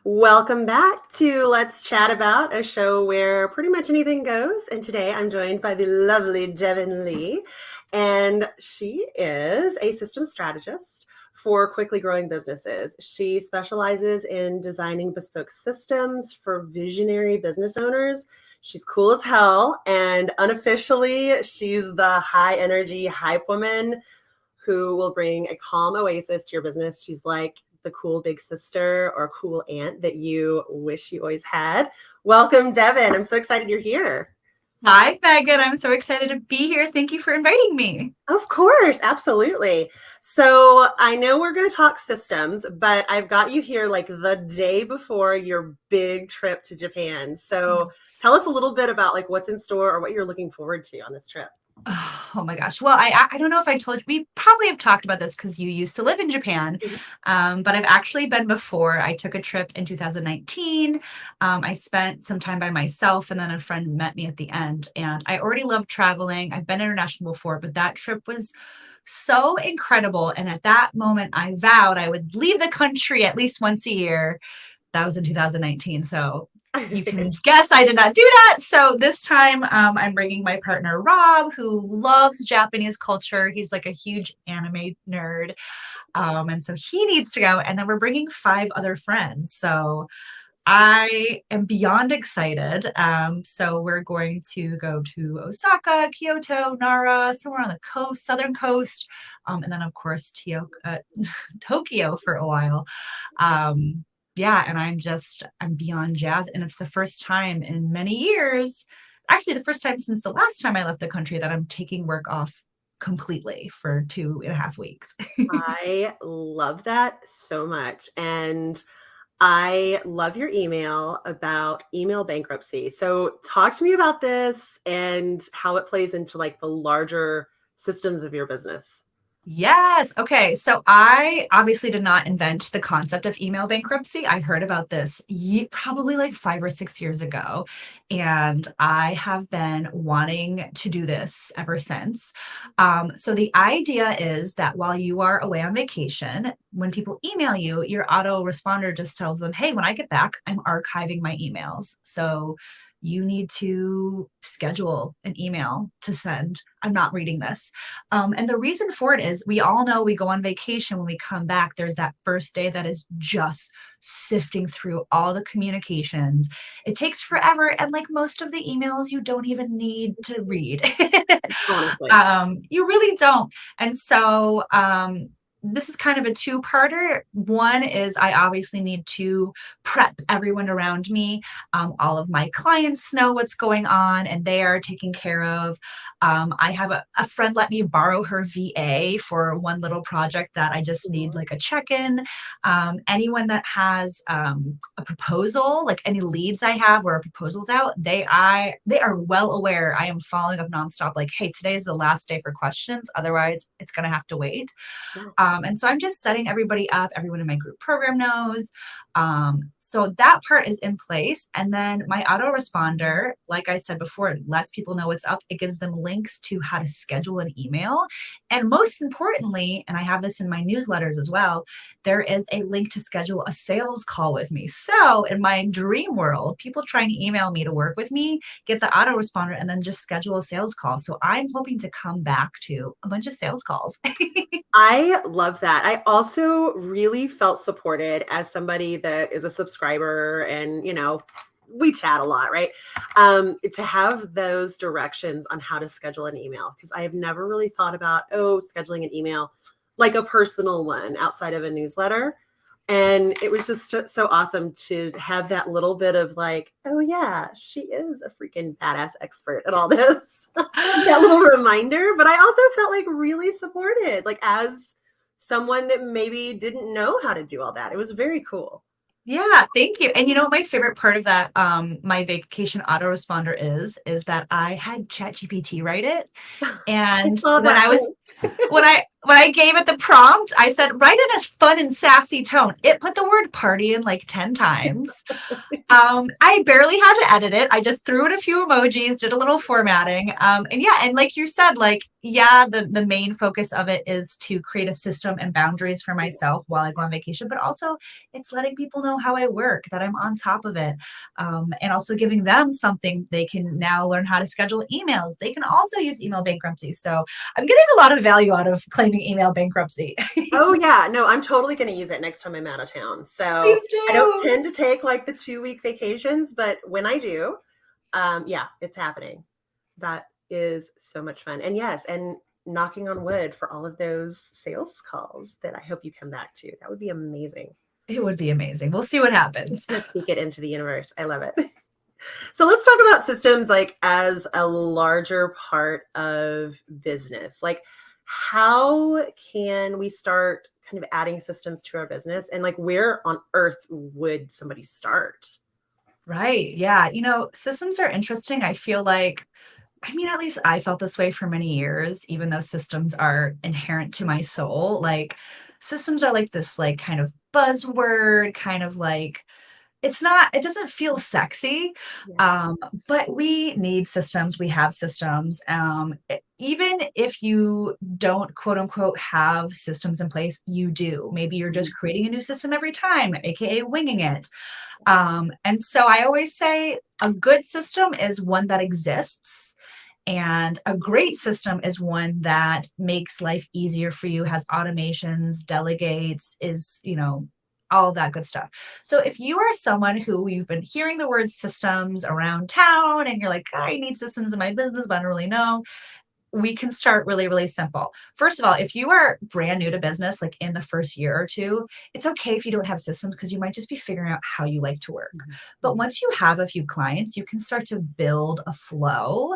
Welcome back to Let's Chat About, a show where pretty much anything goes. And today I'm joined by the lovely Devin Lee, and she is a systems strategist for quickly growing businesses. She specializes in designing bespoke systems for visionary business owners. She's cool as hell, and unofficially, she's the high energy hype woman who will bring a calm oasis to your business. She's like the cool big sister or cool aunt that you wish you always had. Welcome, Devin. I'm so excited you're here. Hi, Megan. I'm so excited to be here. Thank you for inviting me. Of course, absolutely. So I know we're going to talk systems, but I've got you here like the day before your big trip to Japan. So Yes. tell us a little bit about like what's in store or what you're looking forward to on this trip. Oh my gosh. Well, I don't know if I told you, we probably have talked about this because you used to live in Japan. Mhm. But I've actually been before. I took a trip in 2019. I spent some time by myself and then a friend met me at the end. And I already love traveling. I've been international before, but that trip was so incredible. And at that moment, I vowed I would leave the country at least once a year. That was in 2019. So you can guess I did not do that. So this time I'm bringing my partner, Rob, who loves Japanese culture. He's like a huge anime nerd. And so he needs to go. And then we're bringing 5 other friends. So I am beyond excited. So we're going to go to Osaka, Kyoto, Nara, somewhere on the coast, southern coast, and then of course Tokyo for a while. Yeah, and I'm beyond jazz, and it's the first time in many years, actually the first time since the last time I left the country that I'm taking work off completely for 2.5 weeks. I love that so much. And I love your email about email bankruptcy. So talk to me about this and how it plays into like the larger systems of your business. Yes. Okay. So I obviously did not invent the concept of email bankruptcy. I heard about this probably like 5 or 6 years ago. And I have been wanting to do this ever since. So the idea is that while you are away on vacation, when people email you, your autoresponder just tells them, hey, when I get back, I'm archiving my emails. So you need to schedule an email to send. I'm not reading this. And the reason for it is we all know we go on vacation. When we come back, there's that first day that is just sifting through all the communications. It takes forever. And like most of the emails, you don't even need to read. Honestly. You really don't. And so, this is kind of a two-parter. One is I obviously need to prep everyone around me. All of my clients know what's going on and they are taken care of. I have a friend let me borrow her VA for one little project that I just need like a check-in. Anyone that has a proposal, like any leads I have or proposals out, they are well aware. I am following up nonstop. Like, hey, today is the last day for questions. Otherwise, it's gonna have to wait. Yeah. And so I'm just setting everybody up. Everyone in my group program knows. So that part is in place. And then my autoresponder, like I said before, it lets people know what's up. It gives them links to how to schedule an email. And most importantly, and I have this in my newsletters as well, there is a link to schedule a sales call with me. So in my dream world, people trying to email me to work with me get the autoresponder and then just schedule a sales call. So I'm hoping to come back to a bunch of sales calls. I love that. I also really felt supported as somebody that is a subscriber and, we chat a lot, right? To have those directions on how to schedule an email, because I have never really thought about, scheduling an email like a personal one outside of a newsletter. And it was just so awesome to have that little bit of like, oh yeah, she is a freaking badass expert at all this. That little reminder. But I also felt like really supported, like as someone that maybe didn't know how to do all that. It was very cool. Yeah, thank you. And you know what my favorite part of that my vacation autoresponder is that I had ChatGPT write it. I And saw that. when I gave it the prompt, I said, write in a fun and sassy tone. It put the word party in like 10 times. I barely had to edit it. I just threw in a few emojis, did a little formatting. And yeah, and like you said, like, yeah, the main focus of it is to create a system and boundaries for myself while I go on vacation, but also it's letting people know know how I work, that I'm on top of it. And also giving them something they can now learn how to schedule emails. They can also use email bankruptcy. So I'm getting a lot of value out of claiming email bankruptcy. Oh yeah, no, I'm totally going to use it next time I'm out of town. So Please I don't do. tend to take like the 2-week vacations, but when I do, yeah, it's happening. That is so much fun. And yes, and knocking on wood for all of those sales calls that I hope you come back to. That would be amazing. It would be amazing. We'll see what happens. Just gonna speak it into the universe. I love it. So let's talk about systems like as a larger part of business. Like how can we start kind of adding systems to our business, and like where on earth would somebody start? Right. Yeah. Systems are interesting. I feel like, at least I felt this way for many years, even though systems are inherent to my soul. Like, systems are like this, like, kind of buzzword, kind of like, it doesn't feel sexy. Yeah. um, but we need systems. We have systems. Even if you don't quote unquote have systems in place, you do. Maybe you're just creating a new system every time, aka winging it. And so I always say a good system is one that exists. And a great system is one that makes life easier for you, has automations, delegates, all of that good stuff. So if you are someone who you've been hearing the word systems around town and you're like, I need systems in my business, but I don't really know, we can start really, really simple. First of all, if you are brand new to business, like in the first year or two, it's okay if you don't have systems because you might just be figuring out how you like to work. But once you have a few clients, you can start to build a flow,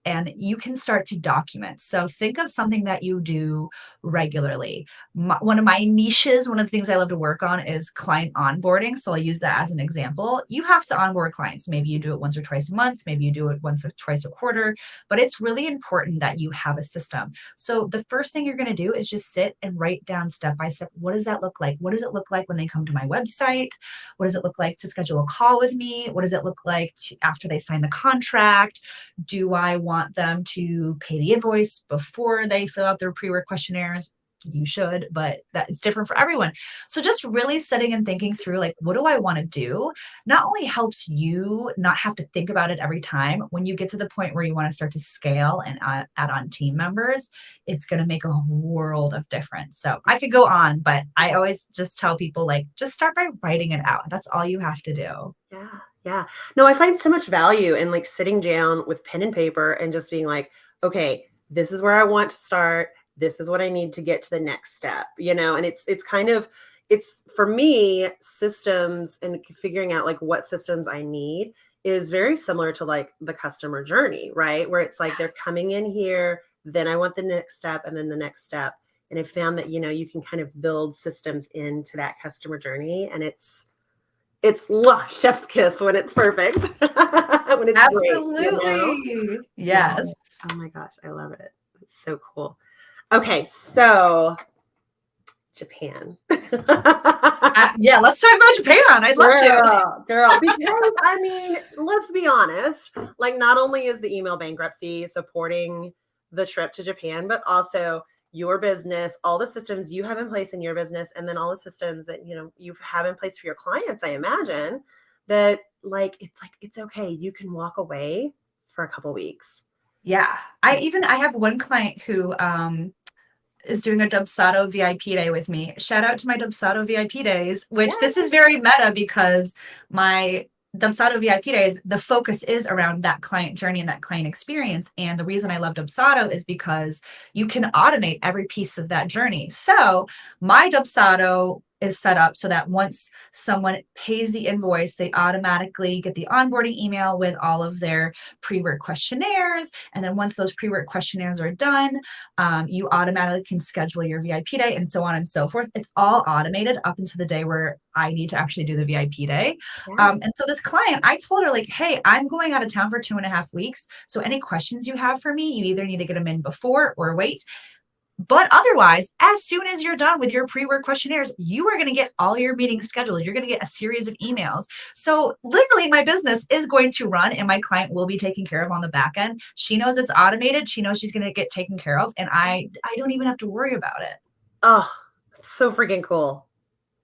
and you can start to document. So think of something that you do regularly. One of my niches, one of the things I love to work on is client onboarding. So I'll use that as an example. You have to onboard clients. Maybe you do it once or twice a month. Maybe you do it once or twice a quarter, but it's really important that you have a system. So the first thing you're going to do is just sit and write down step by step. What does that look like? What does it look like when they come to my website? What does it look like to schedule a call with me? What does it look like after they sign the contract? Do I want them to pay the invoice before they fill out their pre-work questionnaires? You should, but that it's different for everyone. So just really sitting and thinking through, like, what do I want to do? Not only helps you not have to think about it every time. When you get to the point where you want to start to scale and add on team members, it's going to make a world of difference. So I could go on, but I always just tell people, like, just start by writing it out. That's all you have to do. Yeah. Yeah. No, I find so much value in like sitting down with pen and paper and just being like, okay, this is where I want to start. This is what I need to get to the next step, and it's kind of, it's for me, systems and figuring out like what systems I need is very similar to like the customer journey, right? Where it's like they're coming in here, then I want the next step and then the next step. And I found that, you can kind of build systems into that customer journey, and it's chef's kiss when it's perfect. When it's Absolutely. great. Yes. Oh my gosh, I love it. It's so cool. Okay, so Japan. Yeah, let's talk about Japan. I'd love to. Girl, because I mean, let's be honest, like not only is the email bankruptcy supporting the trip to Japan, but also your business, all the systems you have in place in your business, and then all the systems that you have in place for your clients. I imagine that it's okay. You can walk away for a couple weeks. Yeah. I have one client who is doing a Dubsado VIP day with me. Shout out to my Dubsado VIP days, which this is very meta because my Dubsado VIP days, the focus is around that client journey and that client experience. And the reason I love Dubsado is because you can automate every piece of that journey. So my Dubsado is set up so that once someone pays the invoice, they automatically get the onboarding email with all of their pre-work questionnaires. And then once those pre-work questionnaires are done, you automatically can schedule your VIP day and so on and so forth. It's all automated up until the day where I need to actually do the VIP day. And so this client, I told her, like, hey, I'm going out of town for 2.5 weeks. So any questions you have for me, you either need to get them in before or wait. But otherwise, as soon as you're done with your pre-work questionnaires, you are going to get all your meetings scheduled. You're going to get a series of emails. So literally my business is going to run and my client will be taken care of on the back end. She knows it's automated. She knows she's going to get taken care of. And I don't even have to worry about it. Oh, that's so freaking cool.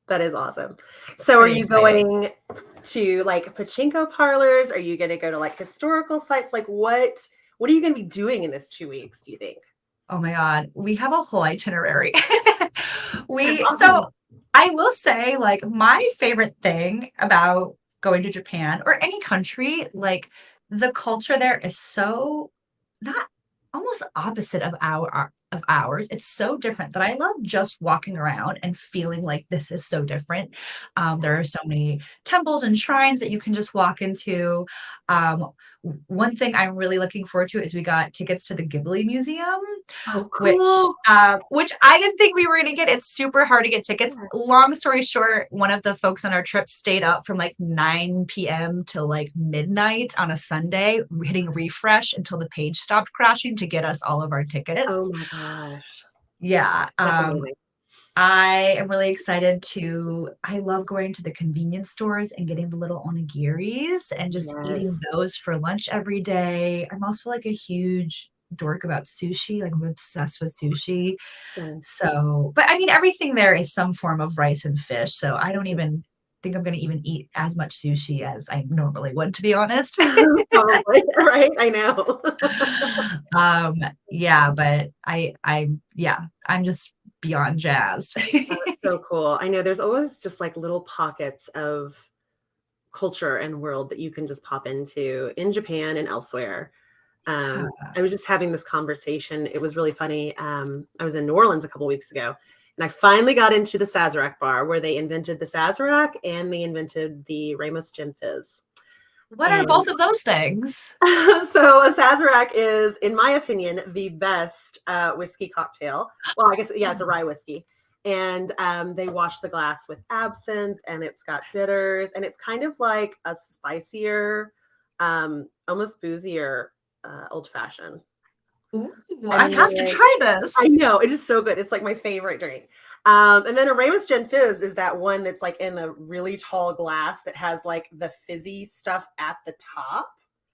That is awesome. It's So are pretty you exciting. going to like pachinko parlors? Are you going to go to like historical sites? Like what are you going to be doing in this 2 weeks, do you think? Oh my God, we have a whole itinerary. That's So awesome. I will say, like, my favorite thing about going to Japan or any country, like, the culture there is so not almost opposite of of ours. It's so different that I love just walking around and feeling like this is so different. There are so many temples and shrines that you can just walk into. Um, One thing I'm really looking forward to is we got tickets to the Ghibli Museum, Oh, which cool. which I didn't think we were gonna get. It's super hard to get tickets. Yeah. Long story short, one of the folks on our trip stayed up from like 9 p.m. till like midnight on a Sunday, hitting refresh until the page stopped crashing to get us all of our Oh tickets. my gosh. Yeah, That's amazing. I am really excited to I love going to the convenience stores and getting the little onigiris and just eating Yes. those for lunch every day. I'm also like a huge dork about sushi, like I'm obsessed with sushi. Same. So, but I mean, everything there is some form of rice and fish. So I don't even think I'm going to even eat as much sushi as I normally would, to be honest. Probably, right? I know. um, yeah, but yeah, I'm just beyond jazzed. That's so cool. I know there's always just like little pockets of culture and world that you can just pop into in Japan and elsewhere. Yeah. I was just having this conversation. It was really funny. I was in New Orleans a couple weeks ago, and I finally got into the Sazerac bar where they invented the Sazerac and they invented the Ramos Gin Fizz. What are And both of those things? so a Sazerac is, in my opinion, the best whiskey cocktail. Well, I guess, yeah, it's a rye whiskey. And they wash the glass with absinthe and it's got bitters and it's kind of like a spicier, almost boozier old fashioned. Ooh, I And have to then try I this. know it is so good. It's like my favorite drink. And then a Ramos Gen Fizz is that one that's like in the really tall glass that has like the fizzy stuff at the top.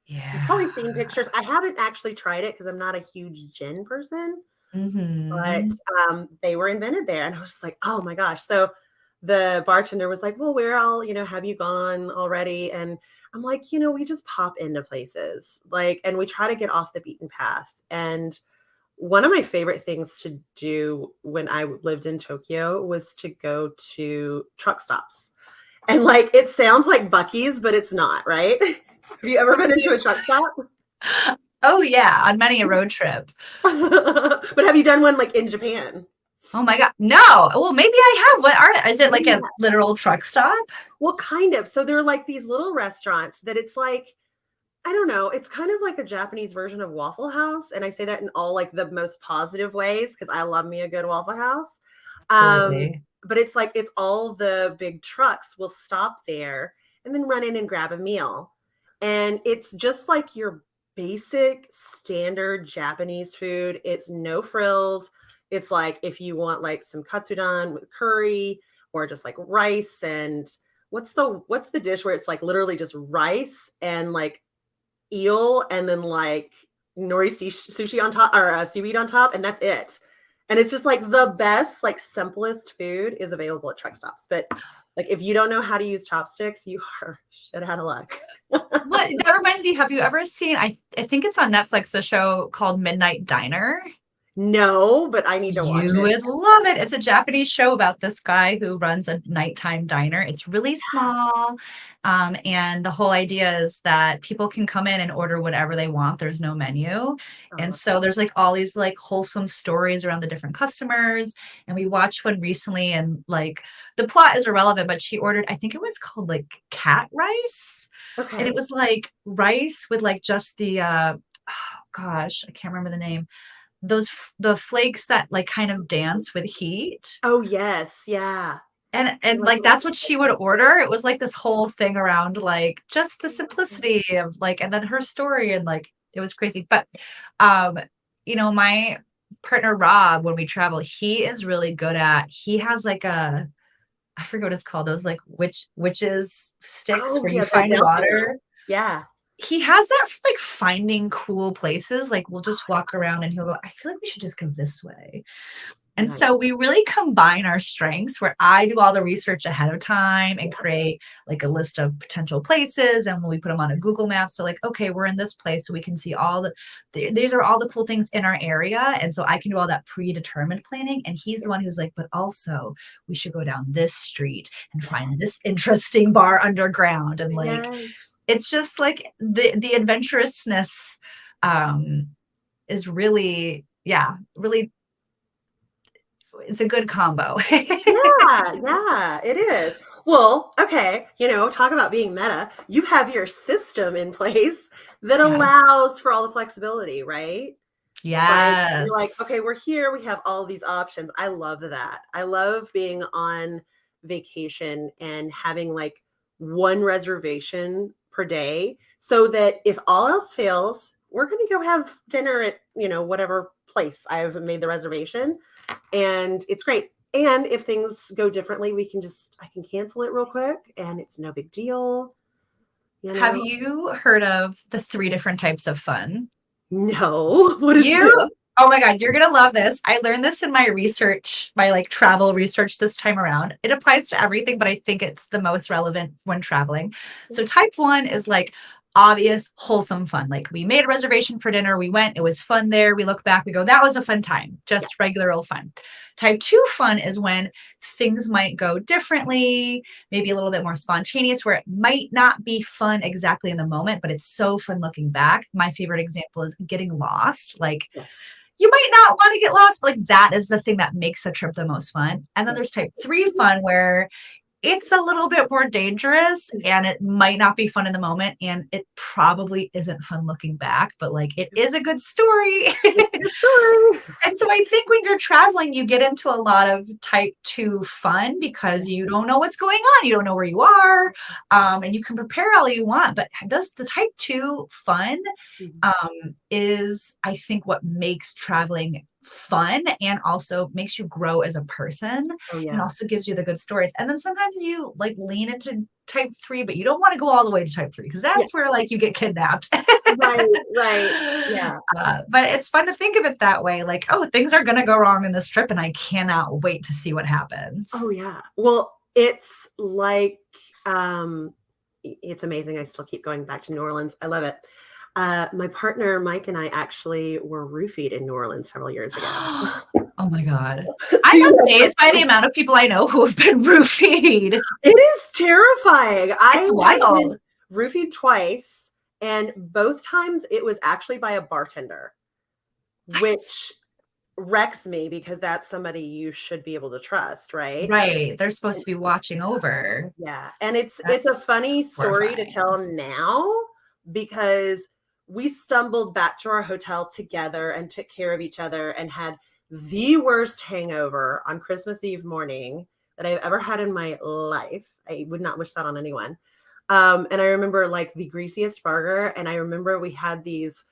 You've probably Yeah. seen pictures. I haven't actually tried it because I'm not a huge gin person, but Mhm. they were invented there. And I was just like, oh my gosh. So the bartender was like, well, where all, have you gone already? And I'm like, we just pop into places like, and we try to get off the beaten path. And one of my favorite things to do when I lived in Tokyo was to go to truck stops. And like, it sounds like Buc-ee's, but it's not, right? Have you ever been into a truck stop? Oh, yeah, on many a road trip. But have you done one like in Japan? Oh my god, no! Well, maybe I have. What are is it like a Yeah. literal truck stop? Well, kind of. So they're like these little restaurants that it's like, I don't know, it's kind of like a Japanese version of Waffle House. And I say that in all like the most positive ways because I love me a good Waffle House. Absolutely. But it's like it's all the big trucks will stop there and then run in and grab a meal. And it's just like your basic standard Japanese food. It's no frills. It's like if you want like some katsudon with curry or just like rice and what's the dish where it's like literally just rice and like eel and then like nori sushi on top or seaweed on top, and that's it. And it's just like the best, like simplest food is available at truck stops. But like if you don't know how to use chopsticks, you are shit out of luck. What that reminds me, have you ever seen I think it's on Netflix, the show called Midnight Diner? No, but I need to watch You it. would love it. It's a Japanese show about this guy who runs a nighttime diner. It's really small. And the whole idea is that people can come in and order whatever they want. There's no menu. And Oh, so there's like all these like wholesome stories around the different customers. And we watched one recently and like the plot is irrelevant, but she ordered, I think it was called like cat rice. And it okay. was like rice with like just the oh gosh, I can't remember the name, the flakes that like kind of dance with heat. Oh yes, yeah. And Like like that's what she would order. It was like this whole thing around like just the simplicity of like and then her story and like it was crazy. But um, my partner Rob, when we travel, he is really good at he has like a I forget what it's called, those like witches sticks oh where you yeah, the find downhill. water. Yeah. He has that for like finding cool places. Like we'll just walk around and he'll go, I feel like we should just go this way. And so we really combine our strengths where I do all the research ahead of time and create like a list of potential places. And when we put them on a Google map, so like, okay, we're in this place. So we can see these are all the cool things in our area. And so I can do all that predetermined planning. And he's the one who's like, but also we should go down this street and find this interesting bar underground. And like, it's just like the adventurousness is really, really, it's a good combo. Yeah, it is. Well, okay, talk about being meta. You have your system in place that allows for all the flexibility, right? Yes. You're like, okay, we're here. We have all these options. I love that. I love being on vacation and having like one reservation per day so that if all else fails, we're going to go have dinner at, whatever place I've made the reservation. And it's great. And if things go differently, I can cancel it real quick and it's no big deal. Have you heard of the 3 different types of fun? No. What is this? Oh my God, you're going to love this. I learned this in my research, my like travel research this time around. It applies to everything, but I think it's the most relevant when traveling. So type 1 is like obvious, wholesome fun. Like we made a reservation for dinner. We went, it was fun there. We look back, we go, that was a fun time, just regular old fun. Type 2 fun is when things might go differently, maybe a little bit more spontaneous, where it might not be fun exactly in the moment, but it's so fun looking back. My favorite example is getting lost. Like, you might not want to get lost, but like that is the thing that makes the trip the most fun. And then there's type 3 fun where it's a little bit more dangerous and it might not be fun in the moment. And it probably isn't fun looking back, but like it is a good story. And so I think when you're traveling, you get into a lot of type 2 fun because you don't know what's going on. You don't know where you are. And you can prepare all you want, but does the type 2 fun is, I think, what makes traveling fun and also makes you grow as a person and also gives you the good stories. And then sometimes you like lean into type 3, but you don't want to go all the way to type 3 because that's where like you get kidnapped. Right. Yeah. But it's fun to think of it that way. Like, oh, things are going to go wrong in this trip and I cannot wait to see what happens. Oh yeah. Well, it's like, it's amazing. I still keep going back to New Orleans. I love it. My partner, Mike, and I actually were roofied in New Orleans several years ago. Oh my God. I'm amazed by the amount of people I know who have been roofied. It is terrifying. It's wild. Roofied twice, and both times it was actually by a bartender, which wrecks me because that's somebody you should be able to trust, right? Right. They're supposed to be watching over. Yeah. And it's a funny story to tell now because we stumbled back to our hotel together and took care of each other and had the worst hangover on Christmas Eve morning that I've ever had in my life. I would not wish that on anyone. And I remember like the greasiest burger. And I remember we had these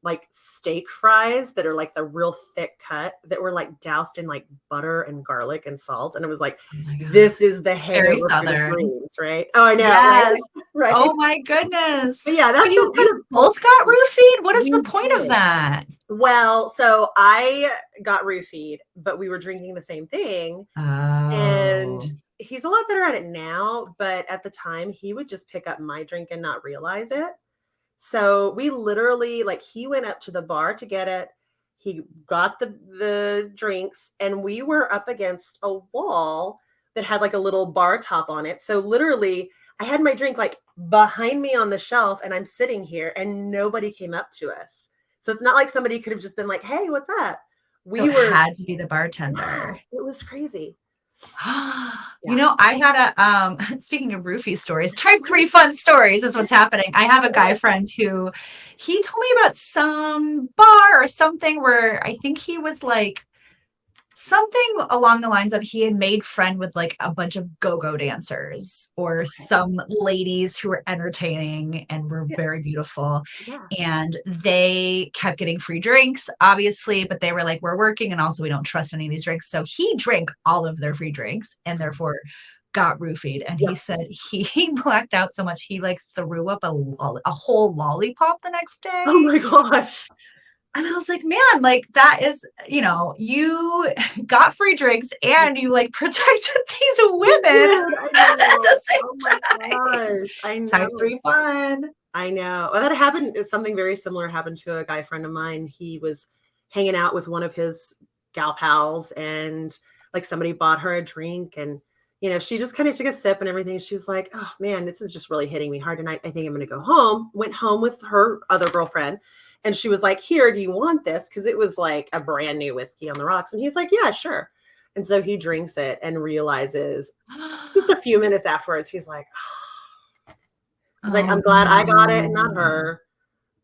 like steak fries that are like the real thick cut that were like doused in like butter and garlic and salt. And it was like, this is the hangover for the dreams, right? Oh, I know. Yes. Right? Oh my goodness. But yeah, that's you both got roofied? What is the point of that? Well, so I got roofied, but we were drinking the same thing. Oh. And he's a lot better at it now, but at the time he would just pick up my drink and not realize it. So we literally, like, he went up to the bar to get it. He got the drinks, and we were up against a wall that had like a little bar top on it. So literally, I had my drink like behind me on the shelf, and I'm sitting here, and nobody came up to us. So it's not like somebody could have just been like, "Hey, what's up?" We had to be the bartender. It was crazy. You know, I had a speaking of roofie stories, type 3 fun stories is what's happening. I have a guy friend who he told me about some bar or something where I think he was like something along the lines of he had made friend with like a bunch of go-go dancers or some ladies who were entertaining and were very beautiful. And they kept getting free drinks, obviously, but they were like, we're working and also we don't trust any of these drinks. So he drank all of their free drinks and therefore got roofied. And he said he blacked out so much he like threw up a whole lollipop the next day. Oh my gosh. And I was like, man, like that is, you got free drinks and you like protected these women Dude, I at know. the Oh same my time. gosh. I Type know. 3 fun. I know. Well, that happened. Something very similar happened to a guy friend of mine. He was hanging out with one of his gal pals, and like somebody bought her a drink, and she just kind of took a sip and everything. She's like, "Oh man, this is just really hitting me hard tonight. I think I'm going to go home." Went home with her other girlfriend, and she was like, "Here, do you want this?" Because it was like a brand new whiskey on the rocks, and he's like, "Yeah, sure." And so he drinks it and realizes just a few minutes afterwards, he's like, he's like, Oh "I'm glad I got it and not no. her,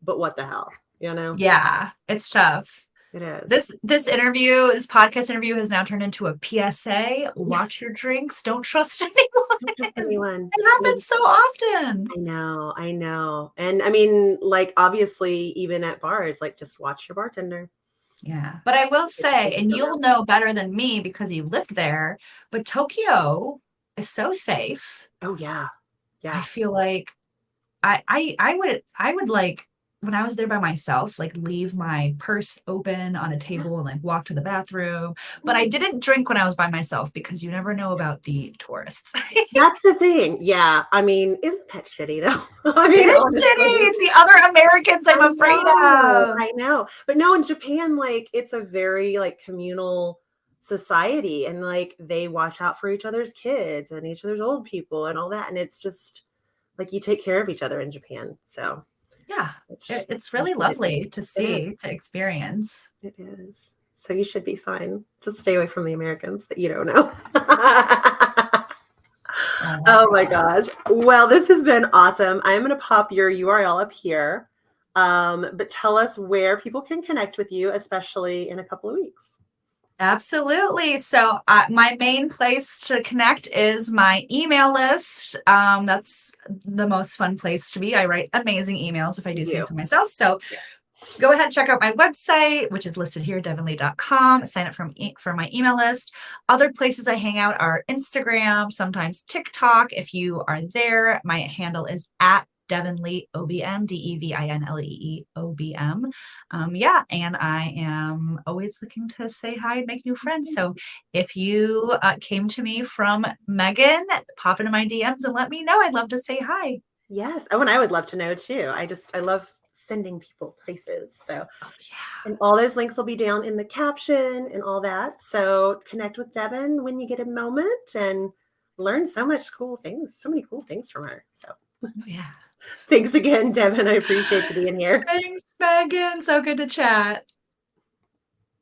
but what the hell?" Yeah, it's tough. It is. This podcast interview has now turned into a PSA. Yes. Watch your drinks. Don't trust Don't trust anyone. anyone. It happens so often. I know. I know. And I mean, like, obviously, even at bars, like, just watch your bartender. Yeah. But I will say, and Don't know. you'll know better than me because you lived there, but Tokyo is so safe. Oh, yeah. I Yeah. feel like I would like when I was there by myself, like leave my purse open on a table and like walk to the bathroom. But I didn't drink when I was by myself because you never know about the tourists. That's the thing. Yeah. I mean, isn't that shitty, though? I It mean, is shitty. honestly. It's the other Americans I'm I afraid know. of. I know. But no, in Japan, like, it's a very, like, communal society, and like they watch out for each other's kids and each other's old people and all that, and it's just like you take care of each other in Japan. So Yeah. which It's I really think lovely to it see, is. to experience. It is. So you should be fine. Just stay away from the Americans that you don't know. Oh my Oh my God. gosh. Well, this has been awesome. I'm going to pop your URL up here. But tell us where people can connect with you, especially in a couple of weeks. Absolutely. So my main place to connect is my email list. That's the most fun place to be. I write amazing emails if I do say You. so myself. So go ahead and check out my website, which is listed here, devinlee.com. Sign up for my email list. Other places I hang out are Instagram, sometimes TikTok. If you are there, my handle is at Devin Lee OBM, DEVINLEE OBM. Yeah, and I am always looking to say hi and make new friends. So if you came to me from Megan, pop into my DMs and let me know. I'd love to say hi. Yes. Oh, and I would love to know too. I love sending people places. So, Oh, yeah. and all those links will be down in the caption and all that. So connect with Devin when you get a moment and learn so many cool things from her. So Oh, yeah. thanks again, Devin. I appreciate you being here. Thanks, Megan. So good to chat.